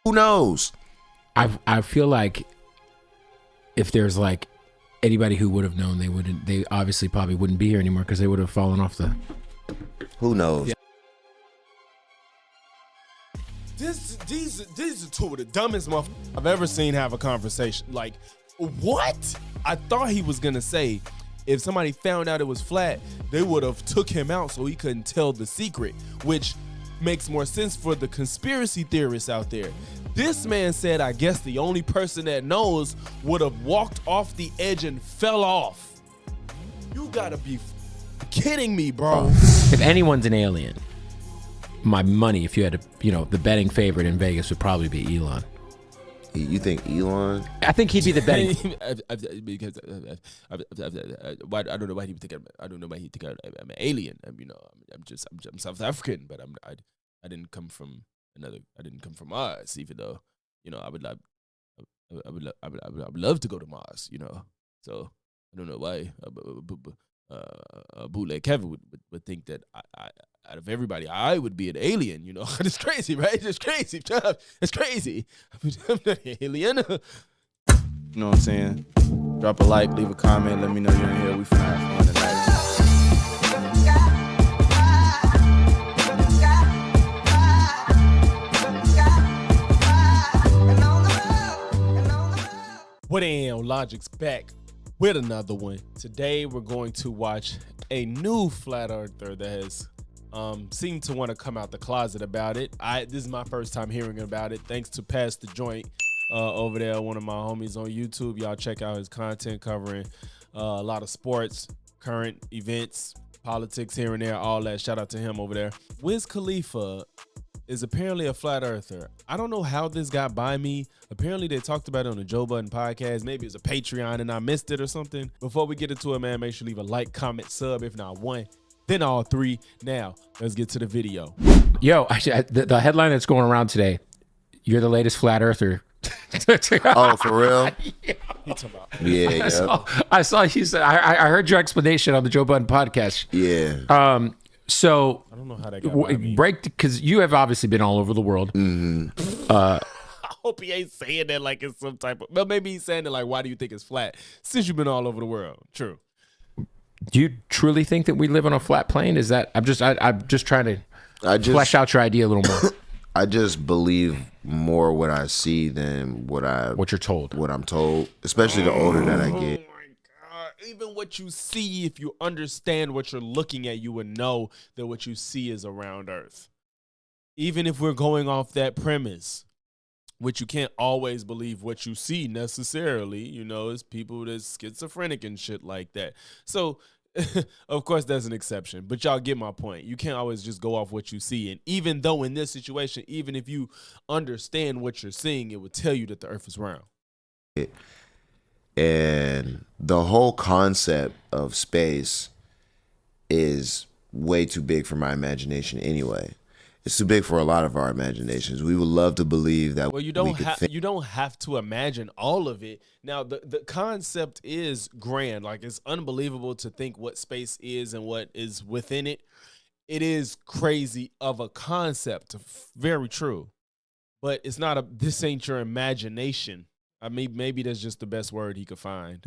Who knows? I feel like if there's like anybody who would have known, they obviously probably wouldn't be here anymore because they would have fallen off the. Who knows? Yeah. These are two of the dumbest motherfuckers I've ever seen have a conversation. Like, what? I thought he was gonna say if somebody found out it was flat, they would have took him out so he couldn't tell the secret, which makes more sense for the conspiracy theorists out there. This man said, I guess the only person that knows would have walked off the edge and fell off. You gotta be kidding me, bro. If anyone's an alien, my money, if you had to, the betting favorite in Vegas would probably be Elon. You think Elon? I think he'd be the betting. Because I don't know why he think I don't know why he think I'm an alien. I'm South African, but I didn't come from Mars. Even though I would love to go to Mars. So I don't know why Bootleg Kevin would think that I out of everybody I would be an alien. It's crazy, right? It's crazy. It's crazy. I'm not an alien. You know what I'm saying? Drop a like, leave a comment, let me know you're in here. We finna have fun tonight. What damn, Logic's back with another one. Today we're going to watch a new flat earther that has seemed to want to come out the closet about it. This is my first time hearing about it. Thanks to Pass the Joint over there, one of my homies on YouTube. Y'all check out his content covering a lot of sports, current events, politics here and there, all that. Shout out to him over there. Wiz Khalifa is apparently a flat earther. I don't know how this got by me. Apparently they talked about it on the Joe Budden podcast. Maybe it's a Patreon and I missed it or something. Before we get into it, man, make sure you leave a like, comment, sub, if not one, then all three. Now, let's get to the video. Yo, the headline that's going around today, you're the latest flat earther. Oh, for real? Yeah. He talking about. Yeah. I saw you said, I heard your explanation on the Joe Budden podcast. Yeah. So I don't know how that got by me. because you have obviously been all over the world. Mm-hmm. I hope he ain't saying that like it's some type of. Well, maybe he's saying it like, why do you think it's flat? Since you've been all over the world. True. Do you truly think that we live on a flat plane? Is that I'm just trying to flesh out your idea a little more. I just believe more what I see than what you're told. What I'm told, especially the older that I get. Even what you see, if you understand what you're looking at, you would know that what you see is around Earth. Even if we're going off that premise, which you can't always believe what you see necessarily, it's people that's schizophrenic and shit like that. So, of course, there's an exception, but y'all get my point. You can't always just go off what you see. And even though in this situation, even if you understand what you're seeing, it would tell you that the Earth is round. And the whole concept of space is way too big for my imagination anyway. It's too big for a lot of our imaginations. We would love to believe that. Well, you don't have to imagine all of it. Now, the concept is grand. Like, it's unbelievable to think what space is and what is within it. It is crazy of a concept. Very true. But it's not this ain't your imagination. I mean, maybe that's just the best word he could find.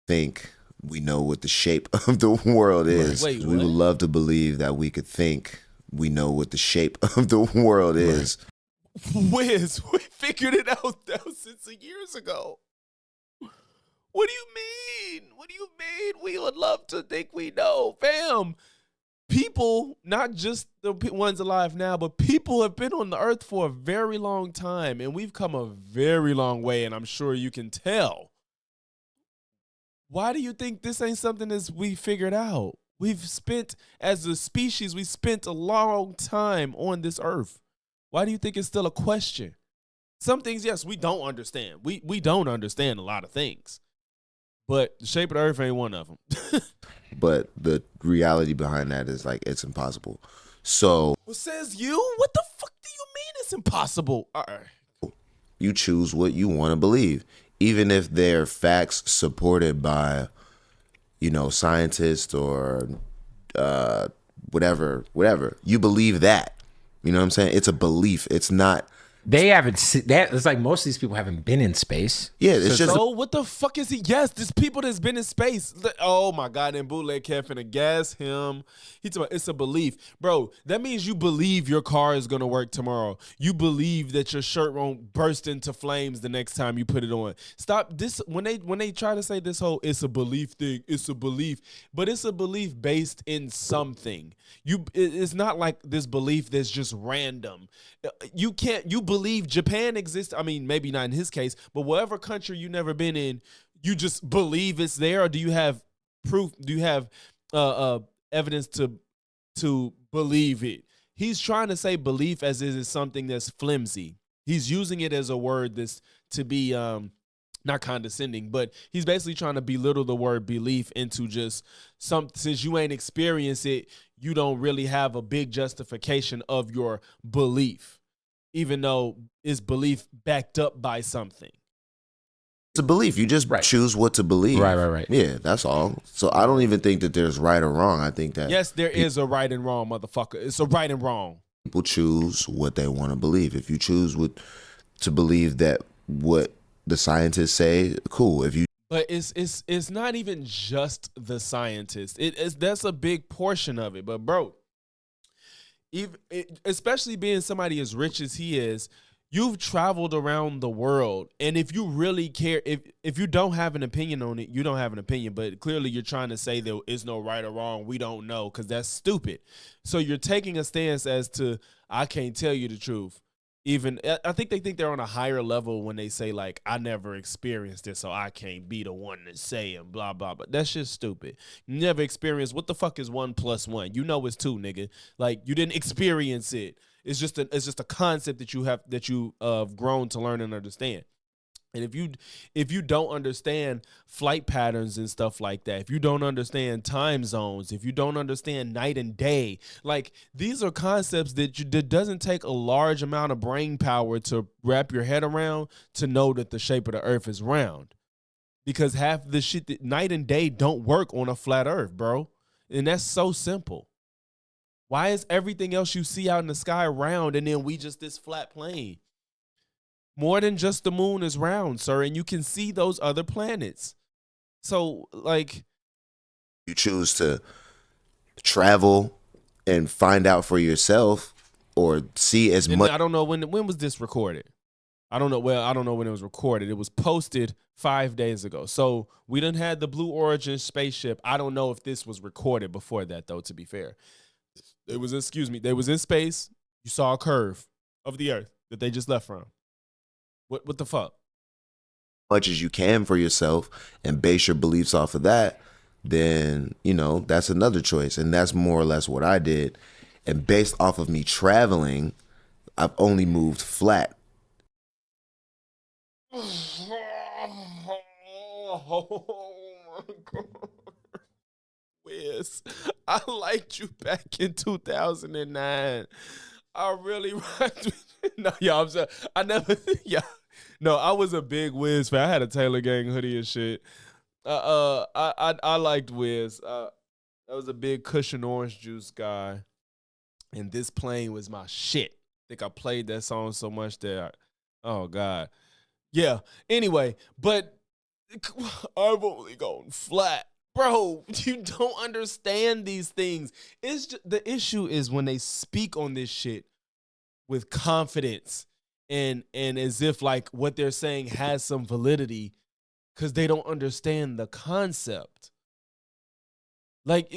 Think we know what the shape of the world is. Wait, we would love to believe that we could think we know what the shape of the world is. Wiz, we figured it out since years ago. What do you mean? What do you mean? We would love to think we know, fam. People, not just the ones alive now, but people have been on the earth for a very long time, and we've come a very long way, and I'm sure you can tell. Why do you think this ain't something that we figured out? As a species, we spent a long time on this earth. Why do you think it's still a question? Some things, yes, we don't understand. We don't understand a lot of things. But the shape of the earth ain't one of them. But the reality behind that is like it's impossible. So well, says you? What the fuck do you mean it's impossible? All right. You choose what you want to believe, even if they're facts supported by, scientists or whatever. You believe that. You know what I'm saying? It's a belief. It's not They haven't seen that. It's like most of these people haven't been in space. Yeah, it's just So what the fuck is he? Yes, there's people that's been in space. Oh my god, and bootleg cat finna gas him. He talking about it's a belief, bro. That means you believe your car is gonna work tomorrow. You believe that your shirt won't burst into flames the next time you put it on. Stop this when they try to say this whole it's a belief thing. It's a belief, but it's a belief based in something. It's not like this belief that's just random. You believe Japan exists. I mean, maybe not in his case, but whatever country you never been in, you just believe it's there, or do you have proof? Do you have evidence to believe it? He's trying to say belief as is something that's flimsy. He's using it as a word that's to be not condescending, but he's basically trying to belittle the word belief into just since you ain't experienced it, you don't really have a big justification of your belief, even though it's belief backed up by something. it's a belief. You just choose what to believe. Right. Yeah, that's all. So I don't even think that there's right or wrong. I think that Yes, there is a right and wrong, motherfucker. It's a right and wrong. people choose what they want to believe. If you choose to believe that what the scientists say, cool. If you But it's not even just the scientists. That's a big portion of it. But bro, especially being somebody as rich as he is, you've traveled around the world, and if you really care, if you don't have an opinion on it, you don't have an opinion. But clearly, you're trying to say there is no right or wrong. We don't know because that's stupid. So you're taking a stance as to I can't tell you the truth. Even I think they think they're on a higher level when they say like I never experienced it, so I can't be the one to say and blah blah. But that's just stupid. You never experienced. What the fuck is 1 + 1? You know it's 2, nigga. Like you didn't experience it. It's just a concept that you've grown to learn and understand. And if you don't understand flight patterns and stuff like that, if you don't understand time zones, if you don't understand night and day, like these are concepts that doesn't take a large amount of brain power to wrap your head around to know that the shape of the earth is round. Because half the shit that night and day don't work on a flat earth, bro. And that's so simple. Why is everything else you see out in the sky round and then we just this flat plane? More than just the moon is round, sir, and you can see those other planets. So, like, you choose to travel and find out for yourself or see as much. I don't know when was this recorded. I don't know. Well, I don't know when it was recorded. It was posted 5 days ago. So we done had the Blue Origin spaceship. I don't know if this was recorded before that, though. To be fair, they was in space. You saw a curve of the Earth that they just left from. What the fuck? Much as you can for yourself and base your beliefs off of that, then, that's another choice. And that's more or less what I did. And based off of me traveling, I've only moved flat. Oh my God. Wiz, I liked you back in 2009. I really rocked with you. No, y'all, I'm sorry. No, I was a big Wiz fan. I had a Taylor Gang hoodie and shit. I liked Wiz. I was a big Cushion Orange Juice guy, and This Plane was my shit. I think I played that song so much that, oh God, yeah. Anyway, but I've only gone flat. Bro, you don't understand these things. It's just, the issue is when they speak on this shit with confidence and as if like what they're saying has some validity because they don't understand the concept. Like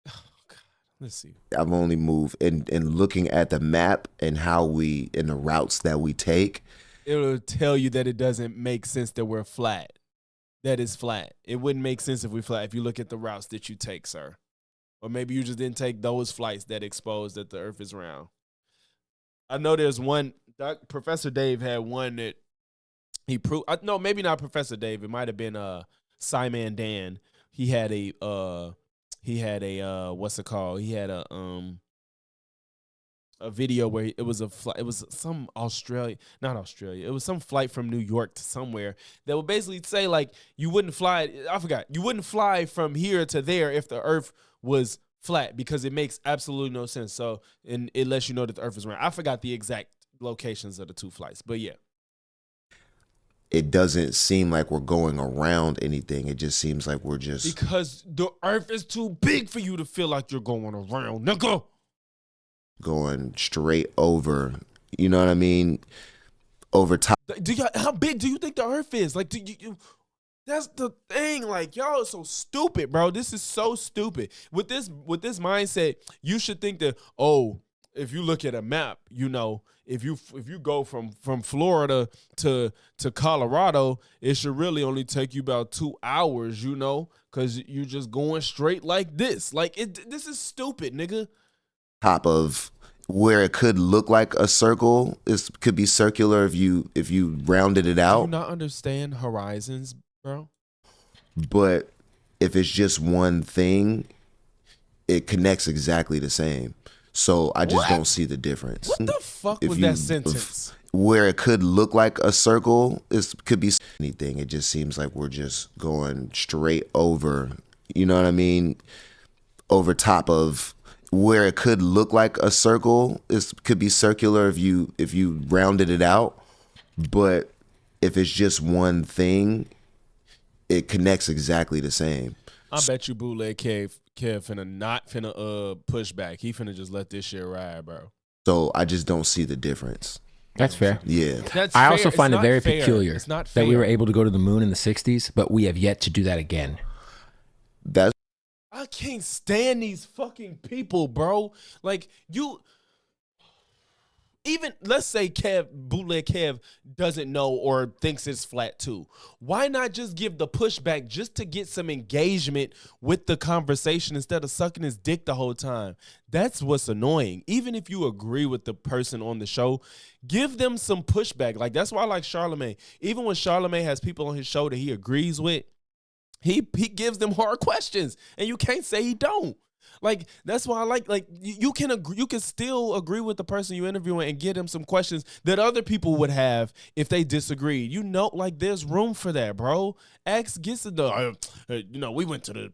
oh God, let's see. I've only moved and looking at the map and and the routes that we take. It'll tell you that it doesn't make sense that we're flat. That is flat. It wouldn't make sense if we flat if you look at the routes that you take, sir. Or maybe you just didn't take those flights that expose that the earth is round. I know there's one, Professor Dave had one that he proved. No, maybe not Professor Dave. It might have been Simon Dan. He had a what's it called? He had a video where it was some Australia, not Australia. It was some flight from New York to somewhere that would basically say like you wouldn't fly. I forgot. You wouldn't fly from here to there if the earth was flat because it makes absolutely no sense. So, and it lets you know that the Earth is round. I forgot the exact locations of the two flights, but yeah. It doesn't seem like we're going around anything. It just seems like we're just Because the Earth is too big for you to feel like you're going around, nigga. going straight over. You know what I mean? Over top. How big do you think the Earth is? Like, that's the thing. Like, y'all are so stupid, bro. This is so stupid. With this mindset, you should think that, oh, if you look at a map, you know, if you go from Florida to Colorado, it should really only take you about 2 hours, you know, because you just going straight like this. Like, this is stupid, nigga. Top of where it could look like a circle, could be circular if you rounded it Do out. you not understand horizons, bro? But if it's just one thing, it connects exactly the same. So I just don't see the difference. What the fuck If was you- that sentence? Where it could look like a circle, could be anything. It just seems like we're just going straight over. You know what I mean? Over top of where it could look like a circle, could be circular if you rounded it out. But if it's just one thing, it connects exactly the same. I bet you bootleg Kev finna not finna push back. He finna just let this shit ride, bro. So I just don't see the difference. That's fair. Yeah. That's I fair. also It's find it not very fair. peculiar It's not fair. that we were able to go to the moon in the 60s, but we have yet to do that again. That's I can't stand these fucking people, bro. Like, you. Even, let's say bootleg Kev doesn't know or thinks it's flat too. Why not just give the pushback just to get some engagement with the conversation instead of sucking his dick the whole time? That's what's annoying. Even if you agree with the person on the show, give them some pushback. Like, that's why I like Charlemagne. Even when Charlemagne has people on his show that he agrees with, he gives them hard questions, and you can't say he don't. Like, that's why I like you can agree, you can still agree with the person you interviewing and get them some questions that other people would have if they disagreed. You know, like, there's room for that, bro. X gets the you know, we went to the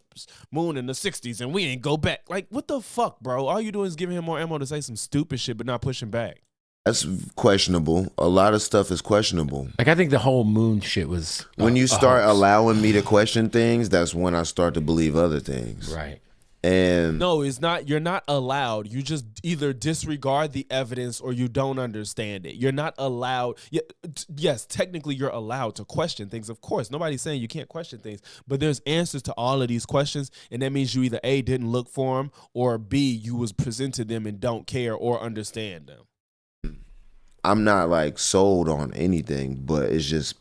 moon in the 60s and we ain't go back. Like, what the fuck, bro? All you doing is giving him more ammo to say some stupid shit but not pushing back. That's questionable. A lot of stuff is questionable. Like, I think the whole moon shit was When you start hoax. allowing me to question things, that's when I start to believe other things. Right. And No, it's not. You're not allowed. You just either disregard the evidence or you don't understand it. You're not allowed. Yes, technically you're allowed to question things. Of course, nobody's saying you can't question things, but there's answers to all of these questions, and that means you either A, didn't look for them, or B, you was presented them and don't care or understand them. I'm not like sold on anything, but it's just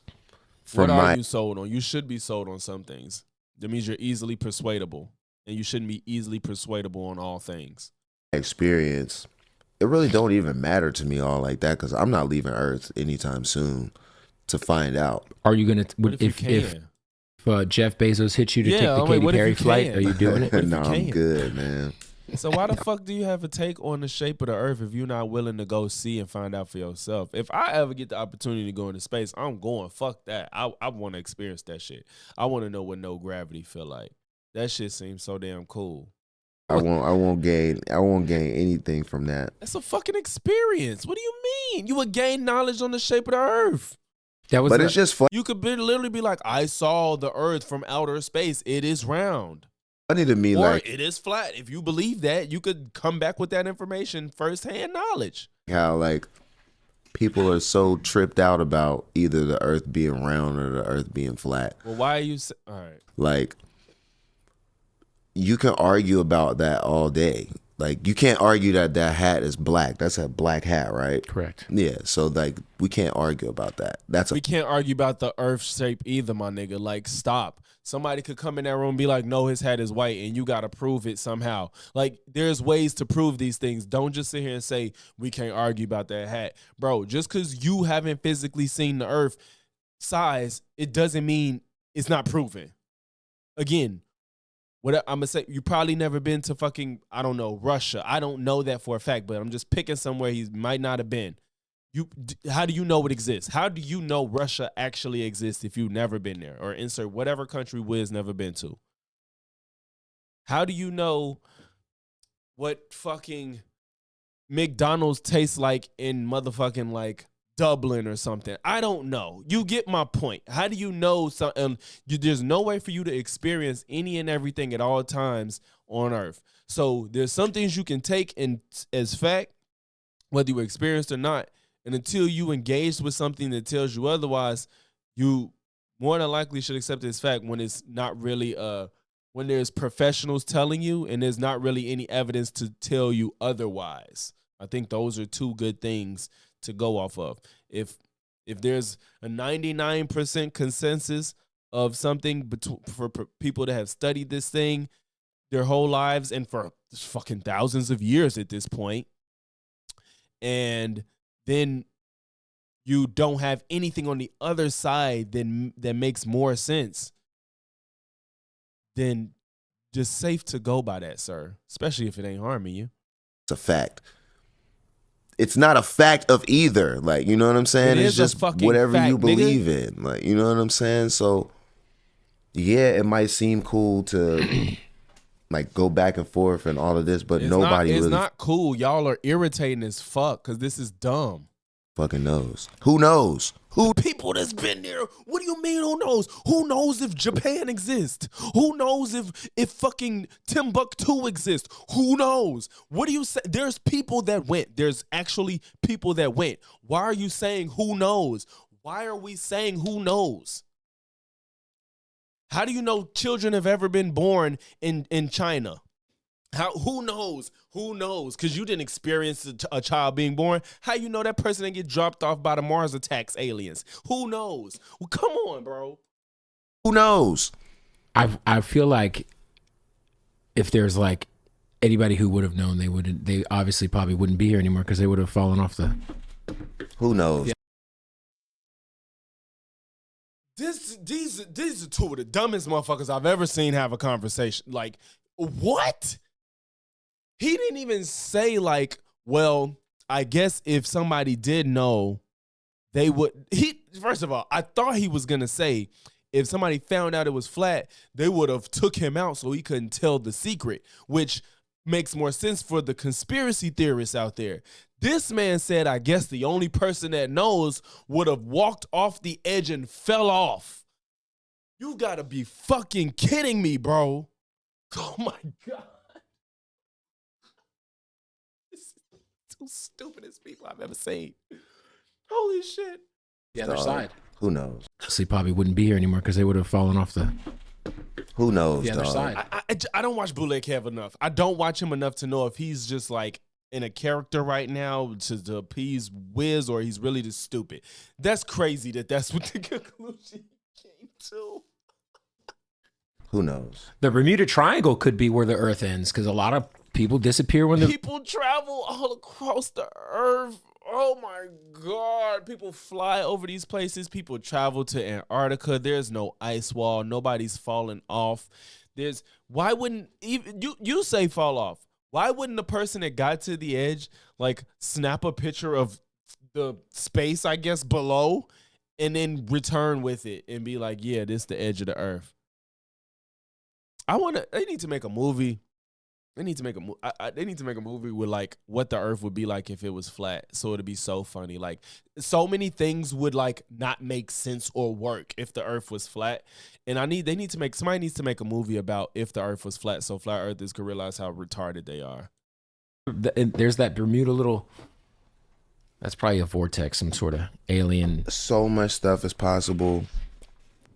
What from are my you sold on? You should be sold on some things. That means you're easily persuadable, and you shouldn't be easily persuadable on all things. experience. It really don't even matter to me all like that because I'm not leaving Earth anytime soon to find out. Are you gonna What if you if can? Jeff Bezos hits you to Yeah, take I the mean, Katy what if Perry you flight? can? Are you doing it? What if No, you I'm can? good, man. So why the fuck do you have a take on the shape of the Earth if you're not willing to go see and find out for yourself? If I ever get the opportunity to go into space, I'm going. Fuck that. I want to experience that shit. I want to know what no gravity feel like. That shit seems so damn cool. I won't gain anything from that. That's a fucking experience. What do you mean? You would gain knowledge on the shape of the Earth. That was But the- it's just You could literally be like, I saw the Earth from outer space. It is round. funny to me, Or like it is flat. If you believe that, you could come back with that information, firsthand knowledge. how like people are so tripped out about either the Earth being round or the Earth being flat. Well, why are you... All right. Like, you can argue about that all day. Like, you can't argue that hat is black. That's a black hat, right? correct. Yeah. So, like, we can't argue about that. That's a We can't argue about the Earth shape either, my nigga. Like, stop. Somebody could come in that room and be like, no, his hat is white, and you got to prove it somehow. Like, there's ways to prove these things. Don't just sit here and say, we can't argue about that hat. Bro, just because you haven't physically seen the Earth size, it doesn't mean it's not proven. Again, what I'm going to say, you probably never been to fucking, I don't know, Russia. I don't know that for a fact, but I'm just picking somewhere he might not have been. How do you know it exists? How do you know Russia actually exists if you've never been there? Or insert whatever country Wiz never been to. How do you know what fucking McDonald's tastes like in motherfucking like Dublin or something. I don't know. You get my point. How do you know something? There's no way for you to experience any and everything at all times on Earth. So there's some things you can take in as fact, whether you experienced or not. And until you engage with something that tells you otherwise, you more than likely should accept it as fact when it's not really when there's professionals telling you and there's not really any evidence to tell you otherwise. I think those are two good things to go off of. If there's a 99% consensus of something for people that have studied this thing their whole lives and for fucking thousands of years at this point, and then you don't have anything on the other side that makes more sense, then just safe to go by that, sir, especially if it ain't harming you. It's a fact. It's not a fact of either. Like, you know what I'm saying? It It's is a just fucking whatever fact, you believe nigga. in. Like, you know what I'm saying? So, yeah, it might seem cool to like go back and forth and all of this, but nobody It's really not cool. Y'all are irritating as fuck because this is dumb. fucking knows. Who knows? Who people that's been there? What do you mean? Who knows? Who knows if Japan exists? Who knows if fucking Timbuktu exists? Who knows? What do you say? There's people that went. There's actually people that went. Why are you saying who knows? Why are we saying who knows? How do you know children have ever been born in China? Who knows? Who knows? Because you didn't experience a child being born. How you know that person didn't get dropped off by the Mars attacks aliens? Who knows? Well, come on, bro. Who knows? I feel like if there's like anybody who would have known, they obviously probably wouldn't be here anymore because they would have fallen off the. Who knows? Yeah. These are two of the dumbest motherfuckers I've ever seen have a conversation. Like, what? He didn't even say like, well, I guess if somebody did know, they would. First of all, I thought he was gonna say if somebody found out it was flat, they would have took him out so he couldn't tell the secret, which makes more sense for the conspiracy theorists out there. This man said, I guess the only person that knows would have walked off the edge and fell off. You gotta be fucking kidding me, bro. Oh my God. This is the two stupidest people I've ever seen. Holy shit. The other Dog. side. Who knows? Obviously, probably wouldn't be here anymore because they would have fallen off the. Who knows? The other dog? side. I don't watch Bootleg Kev enough. I don't watch him enough to know if he's just like in a character right now to appease Wiz or he's really just stupid. That's crazy that's what the conclusion came to. Who knows? The Bermuda Triangle could be where the Earth ends because a lot of people disappear when the. People travel all across the earth. Oh my God. People fly over these places. People travel to Antarctica. There's no ice wall. Nobody's falling off. Why wouldn't even you say fall off? Why wouldn't the person that got to the edge like snap a picture of the space, I guess, below and then return with it and be like, yeah, this is the edge of the earth? They need to make a movie. They need to make a movie with like what the earth would be like if it was flat. So it'd be so funny. Like so many things would like not make sense or work if the earth was flat. And somebody needs to make a movie about if the earth was flat so flat earthers could realize how retarded they are. And there's that Bermuda little. That's probably a vortex, some sort of alien. So much stuff is possible.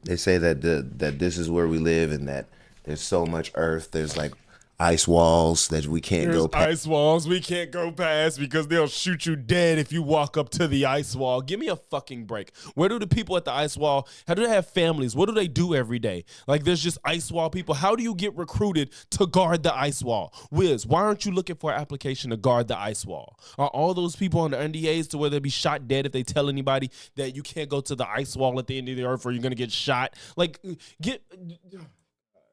They say that that this is where we live and that there's so much earth. There's like ice walls that we can't go past. Ice walls we can't go past because they'll shoot you dead if you walk up to the ice wall. Give me a fucking break. Where do the people at the ice wall, how do they have families? What do they do every day? Like there's just ice wall people. How do you get recruited to guard the ice wall? Wiz, why aren't you looking for an application to guard the ice wall? Are all those people on the NDAs to where they'll be shot dead if they tell anybody that you can't go to the ice wall at the end of the earth or you're going to get shot? Like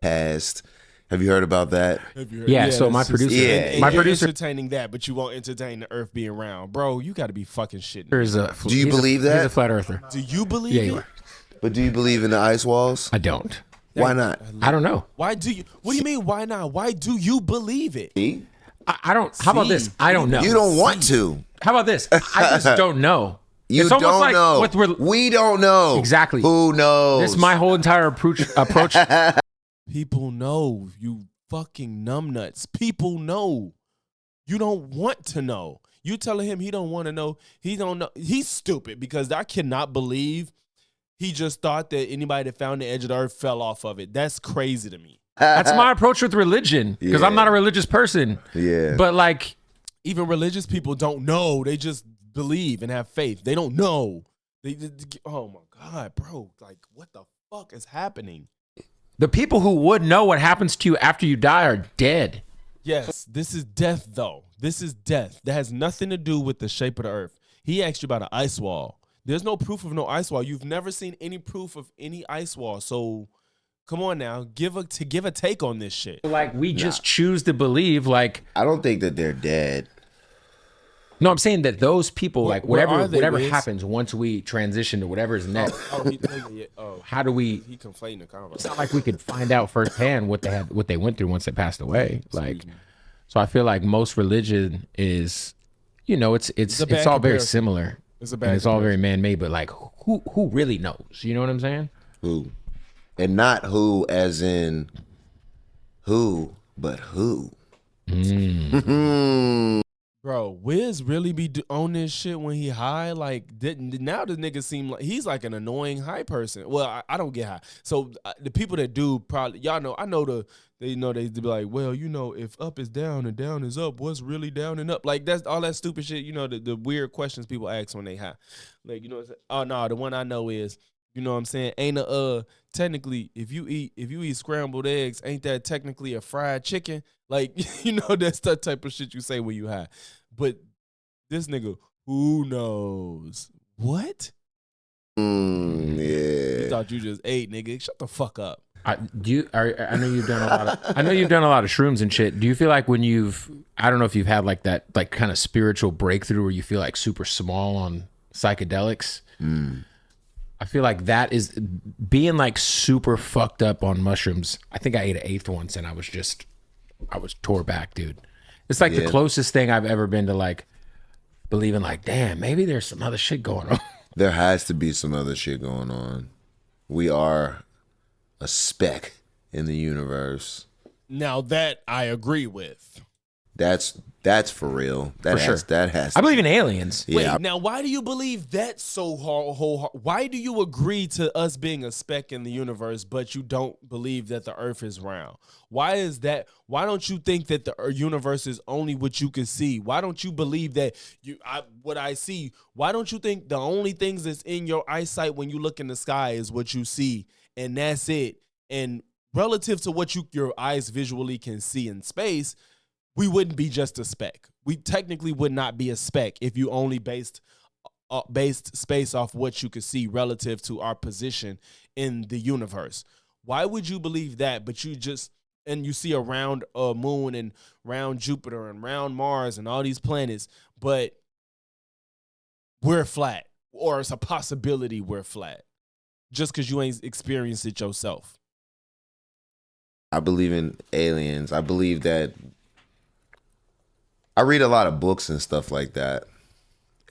Past. Have you heard about that? Yeah, so my producer, my producer entertaining that, but you won't entertain the earth being round, bro. You got to be fucking shitting. Do you believe that? He's a flat earther. Do you believe it? But do you believe in the ice walls? I don't. Why not? I don't know. Why do you? What do you mean? Why not? Why do you believe it? I don't. How about this? I don't know. You don't want to. How about this? I just don't know. You it's almost don't like know. with We don't know. Exactly. Who knows? This is my whole entire approach. People know, you fucking numbnuts. People know. You don't want to know. You telling him he don't want to know. He don't know. He's stupid because I cannot believe he just thought that anybody that found the edge of the earth fell off of it. That's crazy to me. That's my approach with religion because I'm not a religious person. Yeah. But like, even religious people don't know. They just believe and have faith. They don't know. Oh my God, bro. Like, what the fuck is happening? the people who would know what happens to you after you die are dead. Yes, this is death, though. This is death. That has nothing to do with the shape of the earth. He asked you about an ice wall. There's no proof of no ice wall. You've never seen any proof of any ice wall. So come on now, give a take on this shit. Like, we just choose to believe, like, I don't think that they're dead. no, I'm saying that those people, like, whatever Wiz? happens once we transition to whatever is next, how do we? He conflating the conversation. It's not like we could find out firsthand what they went through once they passed away. Like, so I feel like most religion is, you know, it's all very comparison. similar. It's a bad and it's all very man-made, but like, who really knows? You know what I'm saying? Who? And not who as in who, but who. Bro, Wiz really be on this shit when he high? Like, now the nigga seem like he's like an annoying high person. Well, I don't get high. So the people that do probably, y'all know, I know they be like, well, you know, if up is down and down is up, what's really down and up? Like, that's all that stupid shit, you know, the weird questions people ask when they high. Like, you know what I'm saying? Oh, no, the one I know is, you know what I'm saying? Ain't technically, if you eat scrambled eggs, ain't that technically a fried chicken? Like, you know, that's the type of shit you say when you high. But this nigga, who knows? What? Yeah. You thought you just ate, nigga. Shut the fuck up. I know you've done a lot of shrooms and shit. Do you feel like when I don't know if you've had like that, like kind of spiritual breakthrough where you feel like super small on psychedelics? I feel like that is being like super fucked up on mushrooms. I think I ate an eighth once and I was tore back, dude. It's like the closest thing I've ever been to like believing like, damn, maybe there's some other shit going on. There has to be some other shit going on. We are a speck in the universe. Now that I agree with. That's for real. That has to I believe in aliens. Yeah. Wait, now why do you believe that so hard? Why do you agree to us being a speck in the universe, but you don't believe that the earth is round? Why is that? Why don't you think that the universe is only what you can see? Why don't you believe that what I see? Why don't you think the only things that's in your eyesight when you look in the sky is what you see, and that's it? And relative to what your eyes visually can see in space, we wouldn't be just a speck. We technically would not be a speck if you only based space off what you could see relative to our position in the universe. Why would you believe that? But you see a round moon and round Jupiter and round Mars and all these planets, but we're flat, or it's a possibility we're flat, just because you ain't experienced it yourself. I believe in aliens. I believe that. I read a lot of books and stuff like that,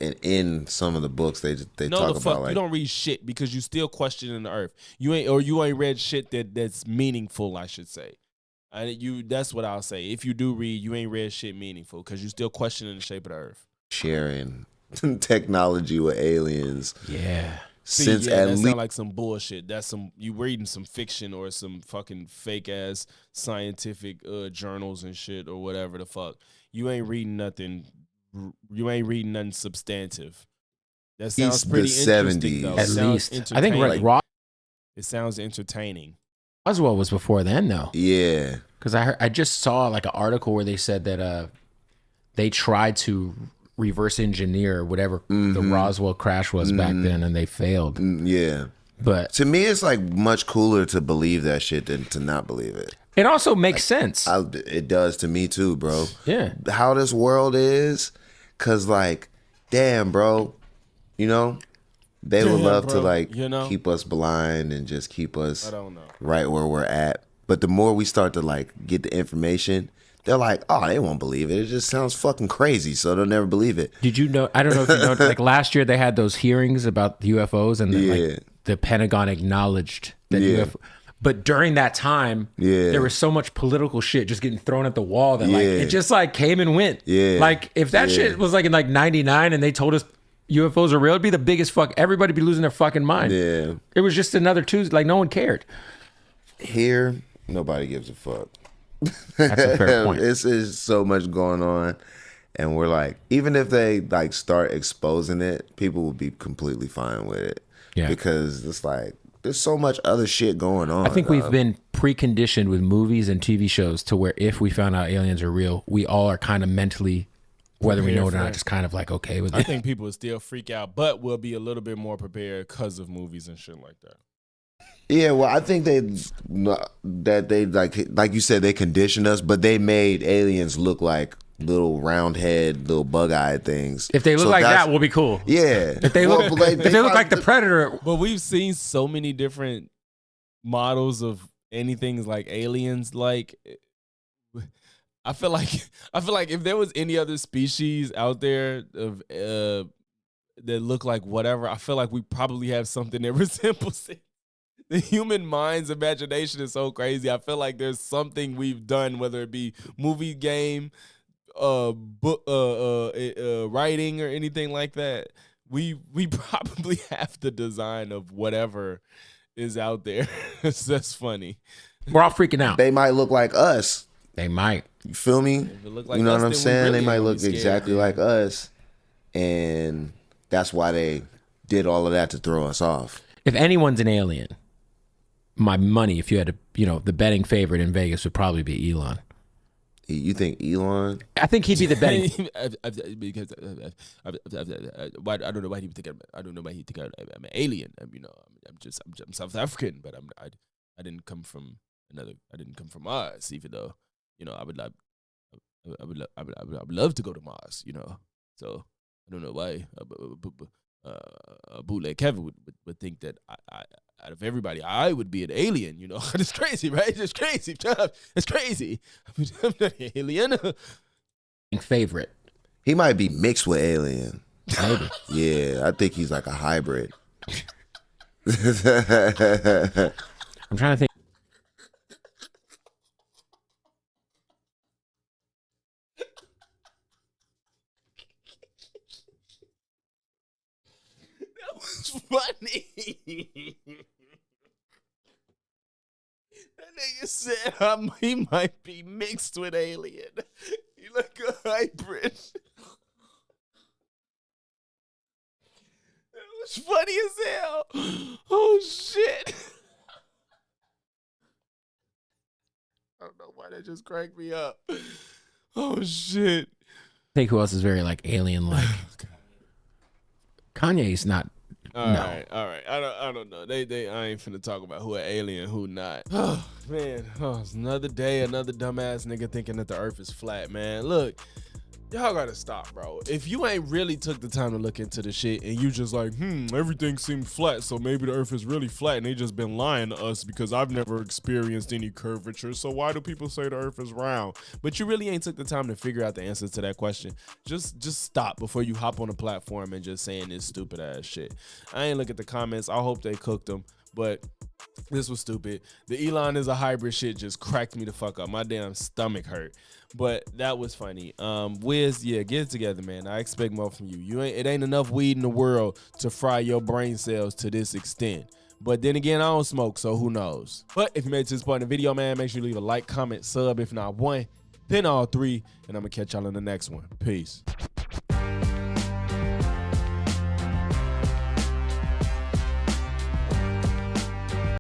and in some of the books they talk about like, you don't read shit because you still questioning the earth. You ain't read shit that's meaningful, I should say. That's what I'll say. If you do read, you ain't read shit meaningful because you still questioning the shape of the earth. sharing technology with aliens. Yeah. Since that at least sound like some bullshit. That's you reading some fiction or some fucking fake ass scientific journals and shit or whatever the fuck. You ain't reading nothing. You ain't reading nothing substantive. That sounds pretty interesting, though. At least I think it sounds entertaining. Roswell was before then, though. Yeah, because I just saw like an article where they said that they tried to reverse engineer whatever the Roswell crash was back then, and they failed. Yeah, but to me, it's like much cooler to believe that shit than to not believe it. It also makes sense. It does to me too, bro. Yeah, how this world is, cause like, damn, bro, you know, they would love to like keep us blind and just keep us right where we're at. But the more we start to like get the information, they're like, oh, they won't believe it. It just sounds fucking crazy, so they'll never believe it. Did you know? I don't know if you know. Like last year, they had those hearings about the UFOs, and like the Pentagon acknowledged that UFO. But during that time, there was so much political shit just getting thrown at the wall that like it just like came and went. Like if that shit was like in like '99 and they told us UFOs are real, it'd be the biggest fuck. Everybody be losing their fucking mind. Yeah. It was just another Tuesday. Like no one cared. Here, nobody gives a fuck. That's a fair point. It's so much going on, and we're like, even if they like start exposing it, people will be completely fine with it. Yeah. Because it's like there's so much other shit going on. I think we've been preconditioned with movies and TV shows to where if we found out aliens are real, we all are kind of mentally, whether we know it or not, just kind of like okay with it. I think people will still freak out, but we'll be a little bit more prepared because of movies and shit like that. Yeah, well, I think they like you said, they conditioned us, but they made aliens look like little round head, little bug eyed things. If they look like that, we'll be cool. Yeah. If they look, if they look like the Predator. But we've seen so many different models of anything like aliens. Like, I feel like if there was any other species out there of that look like whatever, I feel like we probably have something that resembles it. The human mind's imagination is so crazy. I feel like there's something we've done, whether it be movie, game, book, writing, or anything like that. We probably have the design of whatever is out there. That's funny. We're all freaking out. They might look like us. They might. You feel me? If it look like you know us, what I'm then we saying? really They might gonna look be scared, exactly yeah. like us, and that's why they did all of that to throw us off. If anyone's an alien, my money, if you had to, the betting favorite in Vegas would probably be Elon. You think Elon? I think he'd be the betting. Because why I don't know why he would think I don't know why he think I'm an alien. I'm South African, but I didn't come from Mars. Even though I would love to go to Mars. So I don't know why bootleg Kevin would think that I out of everybody, I would be an alien, It's crazy, right? It's crazy. It's crazy. I'm not an alien. Favorite. He might be mixed with alien. Maybe. Yeah, I think he's like a hybrid. I'm trying to think. That was funny. That nigga said he might be mixed with alien. He like a hybrid. That was funny as hell. Oh shit. I don't know why that just cracked me up. Oh shit. I think who else is very like alien like. Kanye's not. All right. I don't know. I ain't finna talk about who an alien, who not. Oh man, it's another day, another dumbass nigga thinking that the earth is flat, man. Look, y'all gotta stop, bro. If you ain't really took the time to look into the shit and you just like, everything seems flat, so maybe the earth is really flat and they just been lying to us because I've never experienced any curvature, so why do people say the earth is round? But you really ain't took the time to figure out the answer to that question. Just stop before you hop on a platform and just saying this stupid ass shit. I ain't look at the comments. I hope they cooked them, but this was stupid. The Elon is a hybrid shit just cracked me the fuck up. My damn stomach hurt. But that was funny. Wiz, yeah, get it together, man. I expect more from you. It ain't enough weed in the world to fry your brain cells to this extent. But then again, I don't smoke, so who knows? But if you made it to this point in the video, man, make sure you leave a like, comment, sub, if not one, then all three, and I'm gonna catch y'all in the next one. Peace.